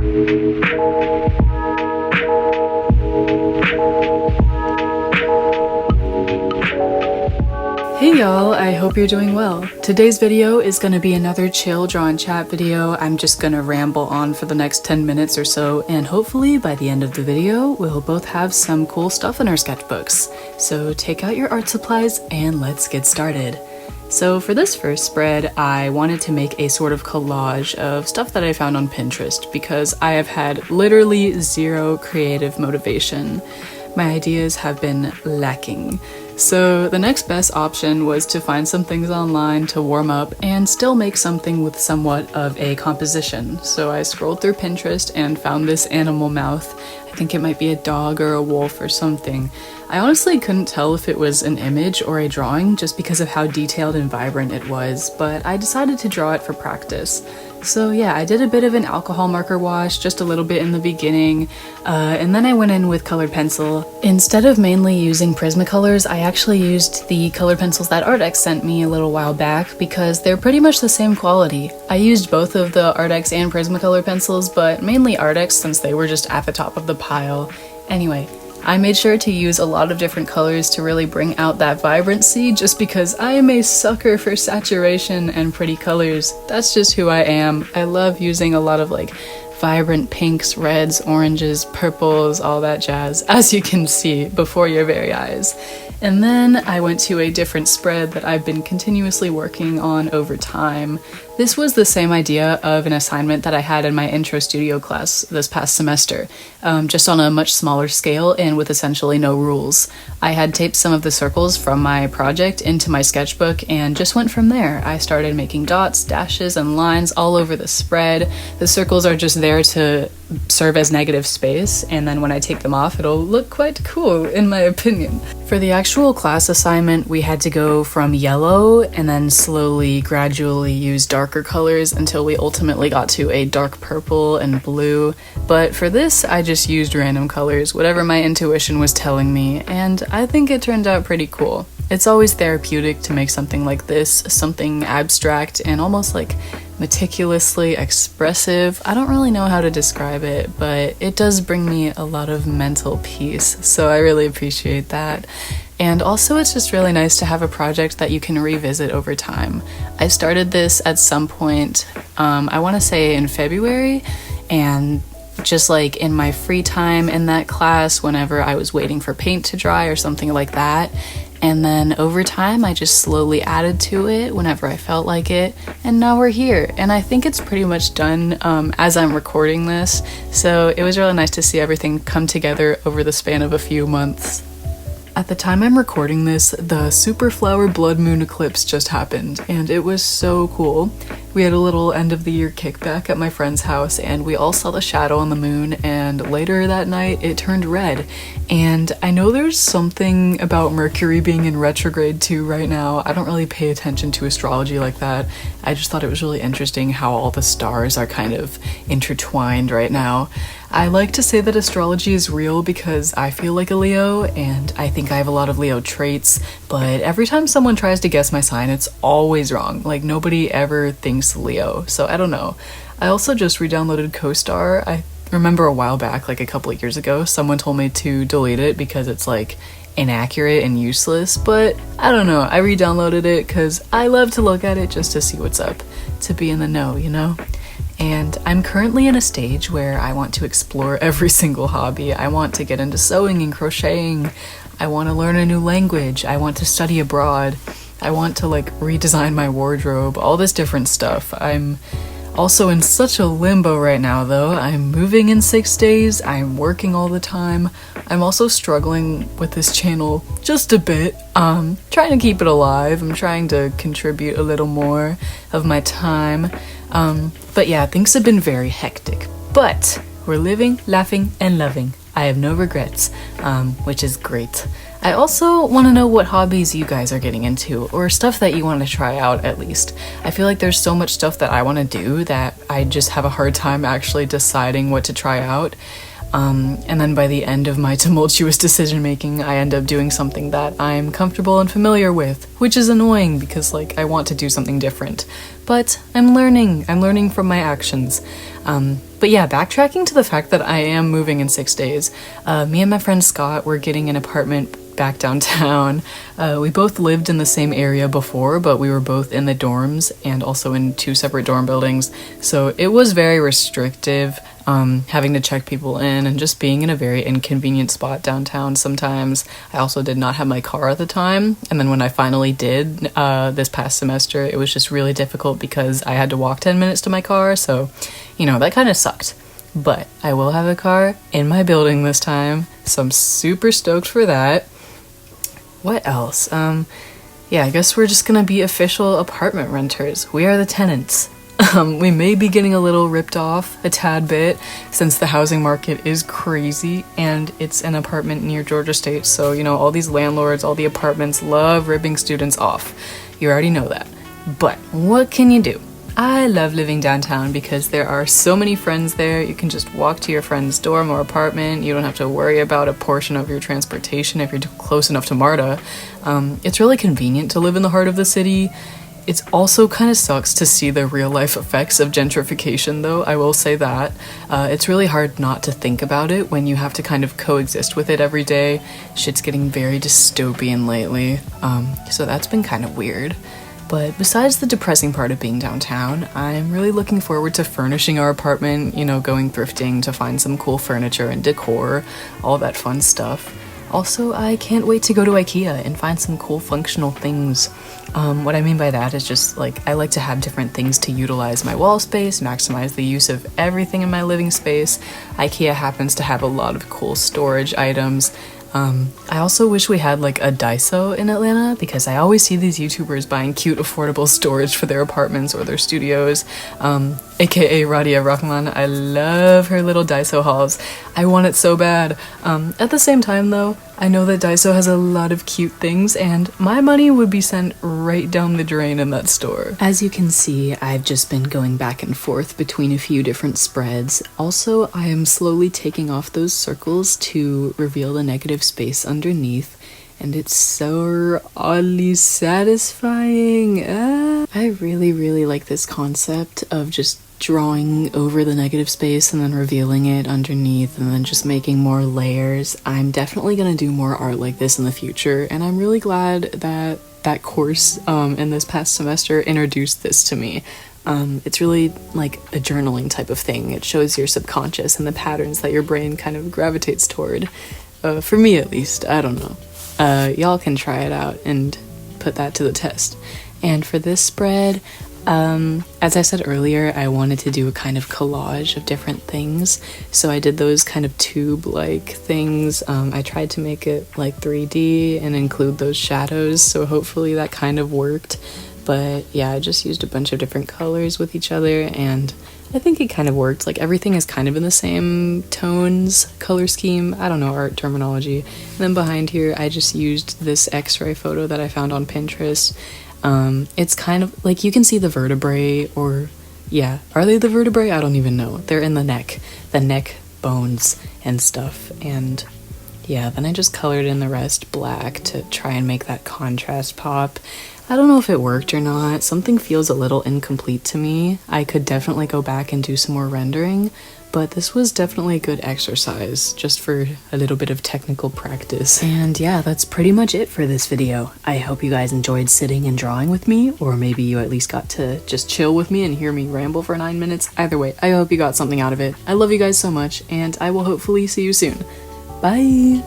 Hey y'all, I hope you're doing well. Today's video is going to be another chill draw and chat video. I'm just going to ramble on for the next 10 minutes or so, and hopefully by the end of the video, we'll both have some cool stuff in our sketchbooks. So take out your art supplies and let's get started. So for this first spread, I wanted to make a sort of collage of stuff that I found on Pinterest because I have had literally zero creative motivation. My ideas have been lacking. So the next best option was to find some things online to warm up and still make something with somewhat of a composition. So I scrolled through Pinterest and found this animal mouth. I think it might be a dog or a wolf or something. I honestly couldn't tell if it was an image or a drawing just because of how detailed and vibrant it was, but I decided to draw it for practice. So yeah, I did a bit of an alcohol marker wash, just a little bit in the beginning, and then I went in with colored pencil. Instead of mainly using Prismacolors, I actually used the colored pencils that Artex sent me a little while back because they're pretty much the same quality. I used both of the Artex and Prismacolor pencils, but mainly Artex since they were just at the top of the pile. Anyway, I made sure to use a lot of different colors to really bring out that vibrancy just because I am a sucker for saturation and pretty colors. That's just who I am. I love using a lot of like vibrant pinks, reds, oranges, purples, all that jazz, as you can see before your very eyes. And then I went to a different spread that I've been continuously working on over time. This was the same idea of an assignment that I had in my intro studio class this past semester, just on a much smaller scale and with essentially no rules. I had taped some of the circles from my project into my sketchbook and just went from there. I started making dots, dashes, and lines all over the spread. The circles are just there to serve as negative space, and then when I take them off, it'll look quite cool, in my opinion. For the actual class assignment, we had to go from yellow and then slowly, gradually use darker colors until we ultimately got to a dark purple and blue. But for this, I just used random colors, whatever my intuition was telling me, and I think it turned out pretty cool. It's always therapeutic to make something like this, something abstract and almost like meticulously expressive. I don't really know how to describe it, but it does bring me a lot of mental peace, so I really appreciate that. And also it's just really nice to have a project that you can revisit over time. I started this at some point, I want to say in February, and just like in my free time in that class whenever I was waiting for paint to dry or something like that. And then over time, I just slowly added to it whenever I felt like it, and now we're here. And I think it's pretty much done as I'm recording this, so it was really nice to see everything come together over the span of a few months. At the time I'm recording this, the Super Flower Blood Moon eclipse just happened, and it was so cool. We had a little end of the year kickback at my friend's house, and we all saw the shadow on the moon, and later that night it turned red. And I know there's something about Mercury being in retrograde too right now. I don't really pay attention to astrology like that. I just thought it was really interesting how all the stars are kind of intertwined right now. I like to say that astrology is real because I feel like a Leo, and I think I have a lot of Leo traits, but every time someone tries to guess my sign, it's always wrong. Like, nobody ever thinks Leo, so I don't know. I also just re-downloaded CoStar. I remember a while back, like a couple of years ago, someone told me to delete it because it's like inaccurate and useless, but I don't know. I re-downloaded it because I love to look at it just to see what's up, to be in the know, you know? And I'm currently in a stage where I want to explore every single hobby. I want to get into sewing and crocheting. I want to learn a new language. I want to study abroad. I want to like redesign my wardrobe, all this different stuff. I'm also in such a limbo right now though. I'm moving in 6 days. I'm working all the time. I'm also struggling with this channel just a bit. Trying to keep it alive. I'm trying to contribute a little more of my time. But yeah, things have been very hectic, but we're living, laughing, and loving. I have no regrets, which is great. I also want to know what hobbies you guys are getting into, or stuff that you want to try out at least. I feel like there's so much stuff that I want to do that I just have a hard time actually deciding what to try out. And then by the end of my tumultuous decision making, I end up doing something that I'm comfortable and familiar with, which is annoying because like I want to do something different. But I'm learning from my actions. But yeah, backtracking to the fact that I am moving in 6 days, me and my friend Scott were getting an apartment back downtown. We both lived in the same area before, but we were both in the dorms and also in 2 separate dorm buildings, so it was very restrictive, having to check people in and just being in a very inconvenient spot downtown sometimes. I also did not have my car at the time, and then when I finally did this past semester, it was just really difficult because I had to walk 10 minutes to my car, so you know, that kind of sucked. But I will have a car in my building this time, so I'm super stoked for that. What else? Yeah, I guess we're just gonna be official apartment renters. We are the tenants. We may be getting a little ripped off a tad bit since the housing market is crazy and it's an apartment near Georgia State, so you know, all these landlords, all the apartments love ripping students off. You already know that. But what can you do? I love living downtown because there are so many friends there. You can just walk to your friend's dorm or apartment. You don't have to worry about a portion of your transportation if you're close enough to MARTA. It's really convenient to live in the heart of the city. It also kind of sucks to see the real life effects of gentrification though, I will say that. It's really hard not to think about it when you have to kind of coexist with it every day. Shit's getting very dystopian lately, so that's been kind of weird. But besides the depressing part of being downtown, I'm really looking forward to furnishing our apartment, you know, going thrifting to find some cool furniture and decor, all that fun stuff. Also, I can't wait to go to IKEA and find some cool functional things. What I mean by that is just like, I like to have different things to utilize my wall space, maximize the use of everything in my living space. IKEA happens to have a lot of cool storage items. I also wish we had like a Daiso in Atlanta because I always see these YouTubers buying cute affordable storage for their apartments or their studios. AKA Radia Rahman, I love her little Daiso hauls. I want it so bad. At the same time though, I know that Daiso has a lot of cute things and my money would be sent right down the drain in that store. As you can see, I've just been going back and forth between a few different spreads. Also, I am slowly taking off those circles to reveal the negative space underneath, and it's so oddly satisfying. I really like this concept of just drawing over the negative space and then revealing it underneath and then just making more layers. I'm definitely gonna do more art like this in the future, and I'm really glad that that course in this past semester introduced this to me. It's really like a journaling type of thing. It shows your subconscious and the patterns that your brain kind of gravitates toward. For me at least, I don't know. Y'all can try it out and put that to the test. And for this spread, as I said earlier, I wanted to do a kind of collage of different things, so I did those kind of tube-like things. I tried to make it like 3D and include those shadows, so hopefully that kind of worked. But yeah, I just used a bunch of different colors with each other, and I think it kind of worked. Like, everything is kind of in the same tones, color scheme, I don't know, art terminology. And then behind here, I just used this x-ray photo that I found on Pinterest. It's kind of like, you can see the vertebrae, or yeah, are they the vertebrae? I don't even know. They're in the neck bones and stuff. And yeah, then I just colored in the rest black to try and make that contrast pop. I don't know if it worked or not. Something feels a little incomplete to me. I could definitely go back and do some more rendering, but this was definitely a good exercise just for a little bit of technical practice. And yeah, that's pretty much it for this video. I hope you guys enjoyed sitting and drawing with me, or maybe you at least got to just chill with me and hear me ramble for 9 minutes. Either way, I hope you got something out of it. I love you guys so much, and I will hopefully see you soon. Bye!